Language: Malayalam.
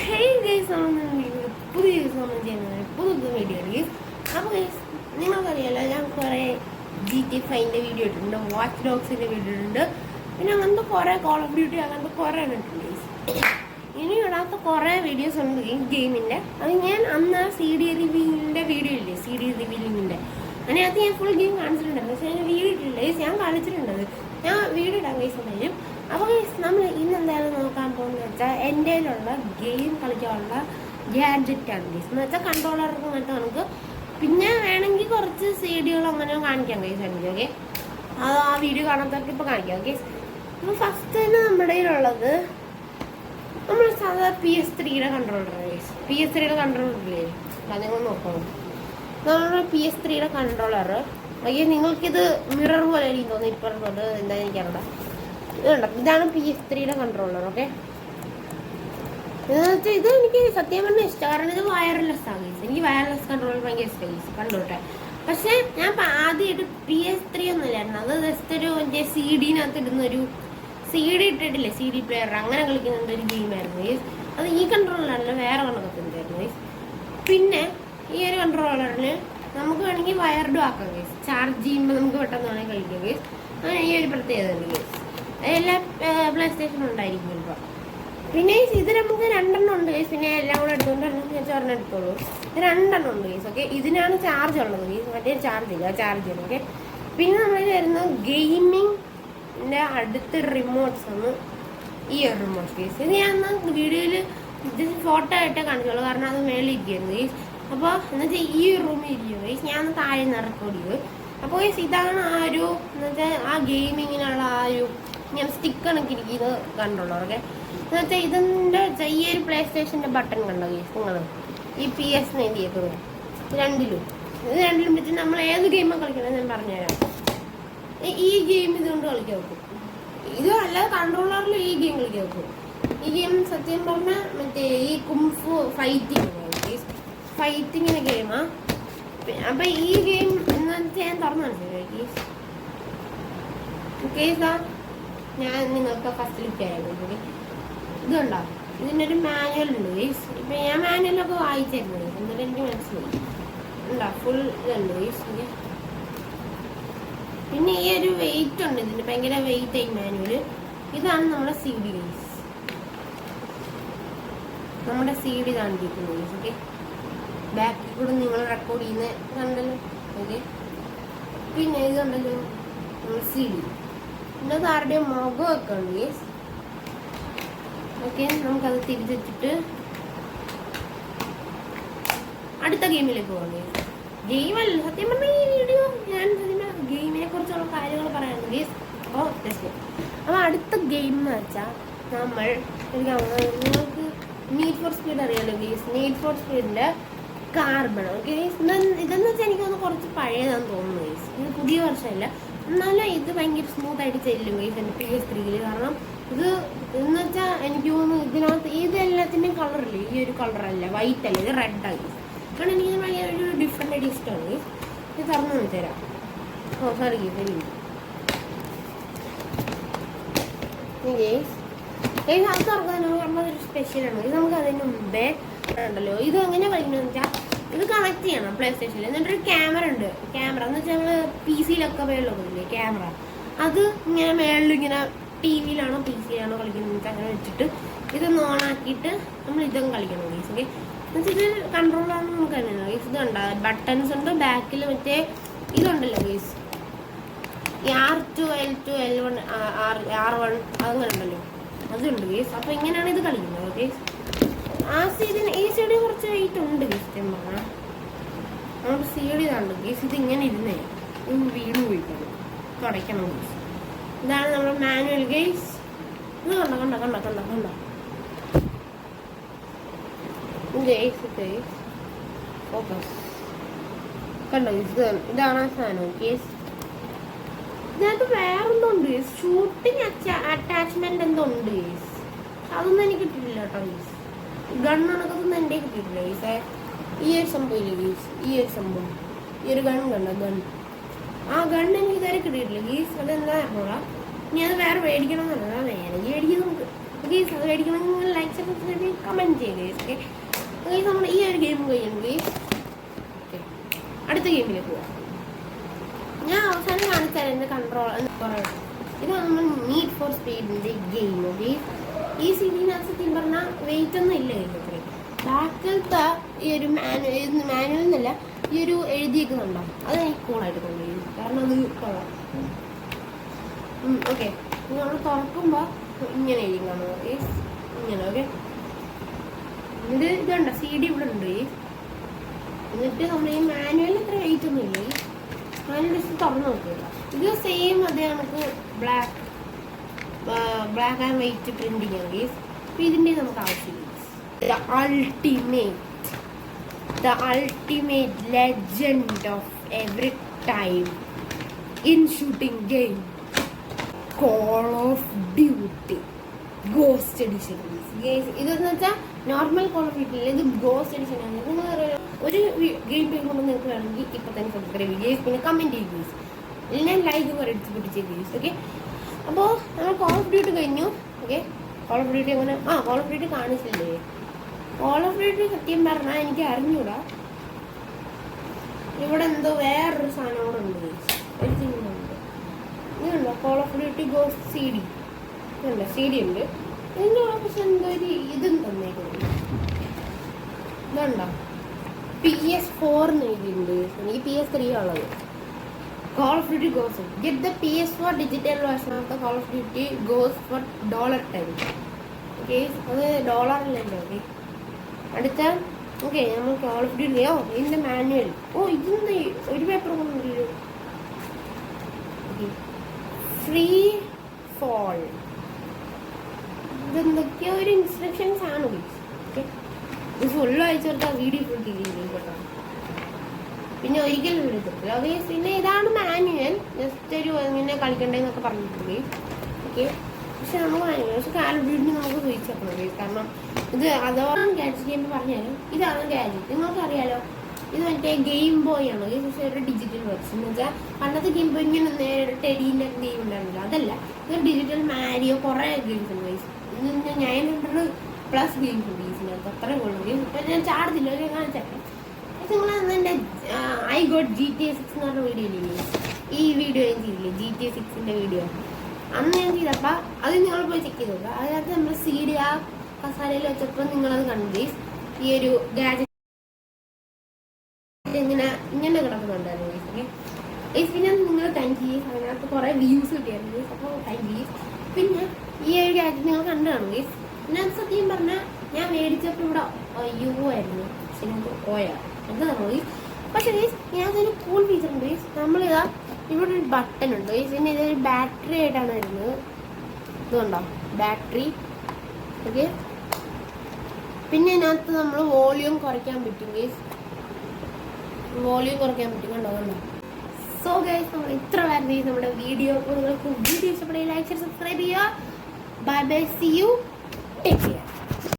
ഹേയ് ഗൈസ്, പുതിയ പുതിയ വീഡിയോ ഗൈസ്. അപ്പോൾ ഗൈസ്, നിങ്ങൾക്കറിയാലോ ഞാൻ കുറേ GTA 5 വീഡിയോ ഇട്ടിട്ടുണ്ട്, വാച്ച് ഡോഗ്സിൻ്റെ വീഡിയോ ഇട്ടിട്ടുണ്ട്, പിന്നെ അങ്ങനത്തെ കുറേ കോൾ ഓഫ് ഡ്യൂട്ടി അങ്ങനത്തെ കുറേ ഇട്ടിട്ടുണ്ട് ഗൈസ്. ഇനി ഇടാത്ത കുറേ വീഡിയോസ് ഉണ്ട് ഈ ഗെയിമിൻ്റെ. അത് ഞാൻ അന്ന് CD റിവ്യൂവിൻ്റെ വീഡിയോ ഇല്ലേ, CD റിവ്യൂവിൻ്റെ അതിനകത്ത് ഞാൻ ഫുൾ ഗെയിം കാണിച്ചിട്ടുണ്ടായിരുന്നു. പക്ഷേ ഞാൻ വീഡിയോ ഇട്ടില്ല ഗൈസ്, ഞാൻ കാണിച്ചിട്ടുണ്ടത്. ഞാൻ വീഡിയോ ഇടാൻ ഗൈസ് എന്തായാലും. അപ്പോൾ ഗൈസ്, നമ്മൾ ഇന്ന് എന്തായാലും നോക്കാൻ പോകുന്നത് വെച്ചാൽ എൻ്റെ കയ്യിലുള്ള ഗെയിം കളിക്കാനുള്ള ഗാഡ്ജറ്റാണ് ഗൈസ്. എന്ന് വെച്ചാൽ കൺട്രോളർക്ക് അങ്ങനത്തെ നമുക്ക് പിന്നെ വേണമെങ്കിൽ കുറച്ച് CD-കൾ അങ്ങനെ കാണിക്കാം ഗൈസ് എനിക്ക്. ഓക്കെ, അത് ആ വീഡിയോ കാണാത്തവർക്ക് ഇപ്പോൾ കാണിക്കാം. ഓക്കെ, അപ്പോൾ ഫസ്റ്റ് തന്നെ നമ്മുടെ കയ്യിലുള്ളത് നമ്മൾ സാധാ PS3 കൺട്രോളർ ഗൈസ്. PS3 കൺട്രോളറില്ലേ, നിങ്ങൾ നോക്കണം. നമ്മുടെ PS3 കൺട്രോളർ. ഓക്കെ, നിങ്ങൾക്കിത് മിറർ പോലെ എനിക്ക് തോന്നുന്നു. ഇപ്പം എന്താ എനിക്കറിയില്ല. ഇതുണ്ടോ, ഇതാണ് PS3 കൺട്രോളർ. ഓക്കെ, ഇത് എനിക്ക് സത്യം പറഞ്ഞാൽ ഇഷ്ടം. കാരണം ഇത് വയർലെസ് ആണ് ഗൈസ്. എനിക്ക് വയർലെസ് കൺട്രോളർ ഭയങ്കര ഇഷ്ടം ഗൈസ്, കണ്ടോട്ടെ. പക്ഷേ ഞാൻ ആദ്യമായിട്ട് PS3 ഒന്നുമില്ലായിരുന്നു. അത് ജസ്റ്റ് ഒരു എൻ്റെ CD-നകത്ത് ഇടുന്നൊരു CD ഇട്ടിട്ടില്ലേ, CD പ്ലെയർ, അങ്ങനെ കളിക്കുന്നുണ്ട് ഒരു ഗെയിമായിരുന്നു ഗൈസ്. അത് ഈ കൺട്രോളറല്ല, വേറെ കണക്കൊക്കെ ഉണ്ടായിരുന്നു ഗൈസ്. പിന്നെ ഈ ഒരു കൺട്രോളറിന് നമുക്ക് വേണമെങ്കിൽ വയർഡും ആക്കാം ഗൈസ്. ചാർജ് ചെയ്യുമ്പോൾ നമുക്ക് പെട്ടെന്ന് വേണമെങ്കിൽ കളിക്കാം ഗൈസ്. അങ്ങനെ ഈ ഒരു പ്രത്യേകത ഉണ്ട് ഗൈസ്. എല്ലാ പ്ലേ സ്റ്റേഷനും ഉണ്ടായിരിക്കും ഇപ്പോൾ. പിന്നെ ഇത് നമുക്ക് 2 ഉണ്ട് ഗൈസ്. പിന്നെ എല്ലാം കൂടെ എടുത്തുകൊണ്ട് ഞാൻ ഒരെണ്ണം എടുത്തോളൂ. 2 ഉണ്ട് ഗൈസ്. ഓക്കെ, ഇതിനാണ് ചാർജ് ഉള്ളത് ഗൈസ്, മറ്റേ ചാർജ് ഇല്ല, ചാർജ് ചെയ്യണം. ഓക്കെ, പിന്നെ നമ്മൾ വരുന്നത് ഗെയിമിങ്ങിൻ്റെ അടുത്ത റിമോട്ട്സ് ആണ്. ഈ ഒരു റിമോട്ട് ഗൈസ്, ഇത് ഞാൻ വീഡിയോയിൽ ഇത് ഫോട്ടോ ആയിട്ടേ കാണിച്ചുള്ളൂ, കാരണം അത് മേളിൽ ഇരിക്കുന്നു ഗൈസ്. അപ്പോൾ എന്നുവെച്ചാൽ ഈ റൂമിൽ ഇരിക്കും ഗൈസ്, ഞാൻ താഴെ നിന്ന് റെക്കോർഡ് ചെയ്തു. അപ്പോൾ ഗൈസ്, ഇതാണ് ആ ഒരു എന്നുവെച്ചാൽ ആ ഗെയിമിങ്ങിനുള്ള ആ ഒരു ഞാൻ സ്റ്റിക്ക് കണക്കിരിക്കുന്നത് കണ്ടോളൂ. ഓക്കെ, എന്നുവെച്ചാൽ ഇതിൻ്റെ ഈ ഒരു പ്ലേ സ്റ്റേഷൻ്റെ ബട്ടൺ കണ്ടോ ഗൈസ് നിങ്ങൾ, ഈ PS എഴുതിയേക്കുന്നത് രണ്ടിലും വെച്ച് നമ്മൾ ഏത് ഗെയിമാണ് കളിക്കണമെന്ന് ഞാൻ പറഞ്ഞുതരാം. ഈ ഗെയിം ഇതുകൊണ്ട് കളിക്കാൻ വെക്കും. ഇത് അല്ലാതെ കൺട്രോളറിൽ ഈ ഗെയിം കളിക്കാൻ വെക്കും. ഈ ഗെയിം സത്യം പറഞ്ഞാൽ മറ്റേ ഈ കുംഫു ഫൈറ്റിങ്ങിൻ്റെ ഗെയിമാണ്. അപ്പം ഈ ഗെയിം എന്ന് വെച്ചാൽ ഞാൻ തുറന്നു മനസ്സിലാക്കി കേസാ. ഞാൻ നിങ്ങൾക്ക് ഫസ്റ്റ് ലിക്കായിരുന്നു. ഇതുണ്ടോ, ഇതിൻ്റെ ഒരു മാനുവൽ ഉണ്ട് ഗൈസ്. ഇപ്പം ഞാൻ മാനുവലൊക്കെ വായിച്ചായിരുന്നു ഗൈസ്, എന്നിട്ട് എനിക്ക് മനസ്സിലായി. ഉണ്ടോ, ഫുൾ ഇതുണ്ട് ഗൈസ്. പിന്നെ ഈ ഒരു വെയിറ്റ് ഉണ്ട്, ഇതിന് ഭയങ്കര വെയിറ്റ് ആയി മാനുവൽ. ഇതാണ് നമ്മുടെ CD ഗൈസ്. നമ്മുടെ CD കാണിക്കുന്നത് ഗൈസ്. ഓക്കെ, ബാക്കിൽ കൂടെ നിങ്ങൾ റെക്കോർഡ് ചെയ്യുന്ന കണ്ടല്ലോ. ഓക്കെ, പിന്നെ ഇതുണ്ടല്ലോ നമ്മൾ CD. പിന്നെ അത് ആരുടെയും മുഖമൊക്കെ ഉണ്ട് ഗൈസ്. ഓക്കെ, നമുക്കത് തിരിച്ചിട്ട് അടുത്ത ഗെയിമിലേക്ക് പോകാം ഗൈസ്. ഗെയിമല്ല സത്യം പറഞ്ഞാൽ ഈ വീഡിയോ ഞാൻ ഗെയിമിനെ കുറിച്ചുള്ള കാര്യങ്ങൾ പറയാനുണ്ട് ഗൈസ്. അപ്പോൾ അടുത്ത ഗെയിം എന്ന് വെച്ചാൽ നമ്മൾ നിങ്ങൾക്ക് നീഡ് ഫോർ സ്പീഡ് അറിയാലോ ഗൈസ്. നീഡ് ഫോർ സ്പീഡിൻ്റെ കാർബൺ. ഓക്കെ, ഇതെന്ന് വെച്ചാൽ എനിക്കൊന്ന് കുറച്ച് പഴയതാണെന്ന് തോന്നുന്നു ഗൈസ്. ഇത് പുതിയ വർഷമല്ല, എന്നാലും ഇത് ഭയങ്കര സ്മൂത്തായിട്ട് ചെല്ലും ഗൈസ് എൻ്റെ PS3. കാരണം ഇത് എന്ന് വെച്ചാൽ എനിക്ക് തോന്നുന്നു ഇതിനകത്ത് ഇതെല്ലാത്തിൻ്റെയും കളറില്ലേ, ഈ ഒരു കളറല്ല, വൈറ്റ് അല്ല, ഇത് റെഡാണ് ഗൈസ്. കാരണം എനിക്ക് ഭയങ്കര ഒരു ഡിഫറെൻ്റ് ആയിട്ട് ഇഷ്ടമാണ് ഗൈസ്. ഇത് തുറന്നു കാണിച്ചു തരാം. ഓ സോറി ഗൈസ്, ഗൈസ് അത് തുറക്കാൻ നമ്മളൊരു സ്പെഷ്യലാണ്. ഇത് നമുക്ക് അതിന് മുമ്പേ ഉണ്ടല്ലോ, ഇത് എങ്ങനെ കളിക്കണമെന്ന് വെച്ചാൽ ഇത് കണക്ട് ചെയ്യണം പ്ലേ സ്റ്റേഷനിൽ. എന്നിട്ടൊരു ക്യാമറ ഉണ്ട്. ക്യാമറ എന്ന് വെച്ചാൽ നമ്മൾ PC-ലൊക്കെ മേളിലൊക്കെ ഇല്ലേ ക്യാമറ, അത് ഇങ്ങനെ മേളിലിങ്ങനെ TV-ലാണോ PC-ലാണോ കളിക്കുന്നത് അങ്ങനെ വെച്ചിട്ട് ഇതൊന്ന് ഓണാക്കിയിട്ട് നമ്മൾ ഇതും കളിക്കണം ഗൈസ്. ഓക്കെ, എന്നുവെച്ചാൽ ഇത് കൺട്രോളാണെന്ന് നമുക്ക് അറിയാം ഗൈസ്. ഇതുണ്ട്, ബട്ടൺസ് ഉണ്ട്, ബാക്കിൽ മറ്റേ ഇതുണ്ടല്ലോ ഗൈസ്, ഈ R2 L2 L1 R1 അങ്ങനെ ഉണ്ടല്ലോ, അതുണ്ട് ഗൈസ്. അപ്പോൾ ഇങ്ങനെയാണ് ഇത് കളിക്കുന്നത്. ഓക്കെ, ഈ CD കുറച്ച് വെയിറ്റ് ഉണ്ട് ഗൈസ്. പറഞ്ഞാൽ നമുക്ക് CD ഇതാണ്ട് ഗൈസ്. ഇത് ഇങ്ങനെ ഇരുന്നേ വീട് പോയിക്കണം, തുടയ്ക്കണം ഗൈസ്. ഇതാണ് നമ്മുടെ മാനുവൽ ഗൈസ്. ഇത് കണ്ടോ കണ്ടോ കണ്ടോ കണ്ടോ കണ്ടോ ഗൈസ്, ഫോക്കസ് കണ്ടോ ഗൈസ്. ഇതാണ് ആ സാധനം ഗൈസ്. ഇതിനകത്ത് വേറെന്തുണ്ട് ഗൈസ്, ഷൂട്ടിങ് അറ്റാച്ച്മെന്റ് എന്തോ ഉണ്ട് ഗൈസ്. അതൊന്നും എനിക്ക് കിട്ടിയിട്ടില്ല കേട്ടോ ഗൈസ്. ഗണ്ണണക്കൊന്നും എൻ്റെ കിട്ടിയിട്ടില്ല ഗൈസ്. ഈ ഒരു സംഭവം ഇല്ല ഗൈസ്, ഈ ഒരു സംഭവം, ഈ ഒരു ഗൺ കണ്ടോ, ഗൺ. ആ ഗൺ എനിക്ക് ഇതുവരെ കിട്ടിയിട്ടില്ല ഗൈസ്. അതെന്താ അറിഞ്ഞോളാം. ഇനി അത് വേറെ മേടിക്കണം എന്നല്ല, വേണമെങ്കിൽ മേടിക്കും നമുക്ക്. ഗൈസ് അത് മേടിക്കണമെങ്കിൽ ലൈക്ക് സബ്സ്ക്രൈബ് കമൻറ്റ് കമൻറ്റ് ചെയ്യുക. ഓക്കെ ഗൈസ്, നമ്മൾ ഈ ഒരു ഗെയിം കഴിയുമ്പോൾ ഓക്കെ അടുത്ത ഗെയിമിലേക്ക് പോവാം. ഞാൻ അവസാനം കാണിച്ചാൽ എൻ്റെ കൺട്രോൾ ഇതാണ് നമ്മൾ നീഡ് ഫോർ സ്പീഡിൻ്റെ ഗെയിം. ഓക്കെ ഈ സീഡിനകത്ത് സത്യം പറഞ്ഞാൽ വെയിറ്റ് ഒന്നും ഇല്ല. കഴിഞ്ഞ ബാക്കിലത്തെ ഈ ഒരു മാനുവൽ എന്നല്ല, ഈ ഒരു എഴുതിയേക്കുന്നുണ്ടോ, അത് എനിക്ക് കൂളായിട്ട് തോന്നി. കാരണം അത് കൊള്ളാം. ഓക്കെ നമ്മൾ തുറക്കുമ്പോൾ ഇങ്ങനെ എഴുതി കാണുക. ഇങ്ങനെ ഓക്കെ ഇതുണ്ടോ CD ഇവിടെ ഉണ്ട്. എന്നിട്ട് നമ്മൾ ഈ മാനുവലിൽ അത്ര വെയിറ്റ് ഒന്നും ഇല്ല. മാനുവൽ ജസ്റ്റ് തുറന്ന് നോക്കുക. ഇത് സെയിം അതേ നമുക്ക് ബ്ലാക്ക് ആൻഡ് വൈറ്റ് പ്രിന്റിങ് ആണ്. അപ്പോൾ ഇതിൻ്റെ നമുക്ക് ആവശ്യമില്ല. The ultimate legend of every time in shooting game, Call of Duty Ghost Edition. ഇതെന്ന് വെച്ചാൽ നോർമൽ കോൾ ഓഫ് ഡ്യൂട്ടി, ഇത് ഗോസ്റ്റ് എഡിഷൻ ആണ്. നിങ്ങൾ ഒരു ഗെയിം പ്ലേ കൊണ്ട് നിങ്ങൾക്ക് വേണമെങ്കിൽ ഇപ്പം തന്നെ സബ്സ്ക്രൈബ് ചെയ്യുക, പിന്നെ കമൻറ്റ് ചെയ്യുക, എല്ലാം ലൈക്ക് അടിച്ച് പിടിച്ച്. ഓക്കെ അപ്പോൾ നമ്മൾ കോൾ ഓഫ് ഡ്യൂട്ടി കഴിഞ്ഞു. ഓക്കെ കോൾ ഓഫ് ഡ്യൂട്ടി അങ്ങനെ കോൾ ഓഫ് ഡ്യൂട്ടി കാണിച്ചില്ലേ? കോൾ ഓഫ് ഡ്യൂട്ടി സത്യം പറഞ്ഞാൽ എനിക്ക് അറിഞ്ഞൂടാ. ഇവിടെ എന്തോ വേറൊരു സാധനം കൂടെ ഉണ്ട്. ഇതുണ്ടോ call of duty ghost CD ഇതുണ്ടോ? CD ഉണ്ട്. ഇതിൻ്റെ പക്ഷെ എന്തോ ഒരു ഇതും തന്നേക്കുന്നു. ഇതുണ്ടോ PS4 എഴുതിയിട്ടുണ്ട്. എനിക്ക് PS3 ഉള്ളത്. Call of Duty Ghost. Get the PS4 digital version of the Call of Duty Ghost for $10. Okay അത് ഡോളറില്ലല്ലോ. ഓക്കെ അടുത്ത ഓക്കെ നമ്മൾ കോൾ ഓഫ് ഡ്യൂട്ടി ഇതിൻ്റെ മാനുവൽ. ഇതൊന്ന് ഒരു പേപ്പർ കൊണ്ടല്ലോ. ഫ്രീ ഫോൾ ഇതെന്തൊക്കെയോ ഒരു ഇൻസ്ട്രക്ഷൻസ് ആണ്. ഓക്കെ ഇത് ഫുള്ള് അയച്ചു കൊടുത്താൽ വീഡിയോ ഫുൾ ചെയ്തിരിക്കും കേട്ടോ. പിന്നെ ഒരിക്കലും വിളിച്ചിട്ടില്ല. ഓക്കെ പിന്നെ ഇതാണ് മാനുവൽ. ജസ്റ്റ് ഒരു ഇങ്ങനെ കളിക്കണ്ടേന്നൊക്കെ പറഞ്ഞിട്ടുണ്ട്. ഓക്കെ പക്ഷെ നമുക്ക് മാനുവൽ പക്ഷെ കാൾ ഓഫ് ഡ്യൂട്ടി നമുക്ക് ചോദിച്ചു നോക്കണം. കാരണം ഇത് അതോളം ഗാഡ്ജറ്റ് ഗെയിം പറഞ്ഞാലും ഇതാണ് ഗാഡ്ജറ്റ്. നിങ്ങൾക്കറിയാലോ ഇത് മറ്റേ ഗെയിം ബോയ് ആണ്. പക്ഷേ ഒരു ഡിജിറ്റൽ വെർഷൻ എന്ന് വെച്ചാൽ പണ്ടത്തെ ഗെയിം ബോയ് ഇങ്ങനെ ടെഡീൻ്റെ ഗെയിം ഉണ്ടായിരുന്നില്ല. അതല്ല, ഇതൊരു ഡിജിറ്റൽ മാരിയോ കുറേ ഗെയിംസ് ഉണ്ട്. ഇതിന് 900+ ഗെയിംസ് ഉണ്ട് ഇതിനകത്ത്. അത്രയും കൊള്ളും. ഇപ്പം ഞാൻ ചാടുന്നില്ല. ഒരു കാണിച്ചേക്കാം. നിങ്ങൾ എൻ്റെ ഐ ഗോട്ട് GTA 6 എന്ന് പറഞ്ഞ വീഡിയോ ഇല്ലേ? ഈ വീഡിയോ ഞാൻ ചെയ്തില്ലേ GTA 6ൻ്റെ വീഡിയോ? അന്ന് ഞാൻ ചെയ്തപ്പോൾ അത് നിങ്ങൾ പോയി ചെക്ക് ചെയ്ത് നോക്കുക. അതിനകത്ത് നമ്മൾ CD ആ കസാലയിൽ വെച്ചപ്പോൾ നിങ്ങളത് കണ്ടു. ഈ ഒരു ഗാഡ്ജറ്റ് ഇങ്ങനെ കിടക്കുന്നുണ്ടായിരുന്നു. പിന്നെ നിങ്ങൾ താങ്ക് യു. അതിനകത്ത് കുറേ വ്യൂസ് കിട്ടിയായിരുന്നു. അപ്പോൾ താങ്ക് യു. പിന്നെ ഈ ഒരു ഗാഡ്ജറ്റ് നിങ്ങൾ കണ്ടു കാണും. പിന്നെ അത് സത്യം പറഞ്ഞാൽ ഞാൻ മേടിച്ചപ്പോൾ ഇവിടെ യു ആയിരുന്നു. പക്ഷെ നമുക്ക് അത് നമ്മൾ പക്ഷേ ഇതിനകത്തൊരു കൂൾ ഫീച്ചർ ഉണ്ട്. നമ്മളിതാ ഇവിടെ ഒരു ബട്ടൺ ഉണ്ട്. പിന്നെ ഇതൊരു ബാറ്ററി ആയിട്ടാണ് വരുന്നത്. ഇതുണ്ടോ ബാറ്ററി. ഓക്കെ പിന്നെ ഇതിനകത്ത് നമ്മൾ വോളിയം കുറയ്ക്കാൻ പറ്റും. കണ്ടോ. സോ ഗൈസ് നമ്മൾ ഇത്ര വരുന്നത് നമ്മുടെ വീഡിയോ. നിങ്ങൾക്ക് വീഡിയോ ഇഷ്ടപ്പെടുക ലൈക്ക് സബ്സ്ക്രൈബ് ചെയ്യുക. Bye bye, see you, take care.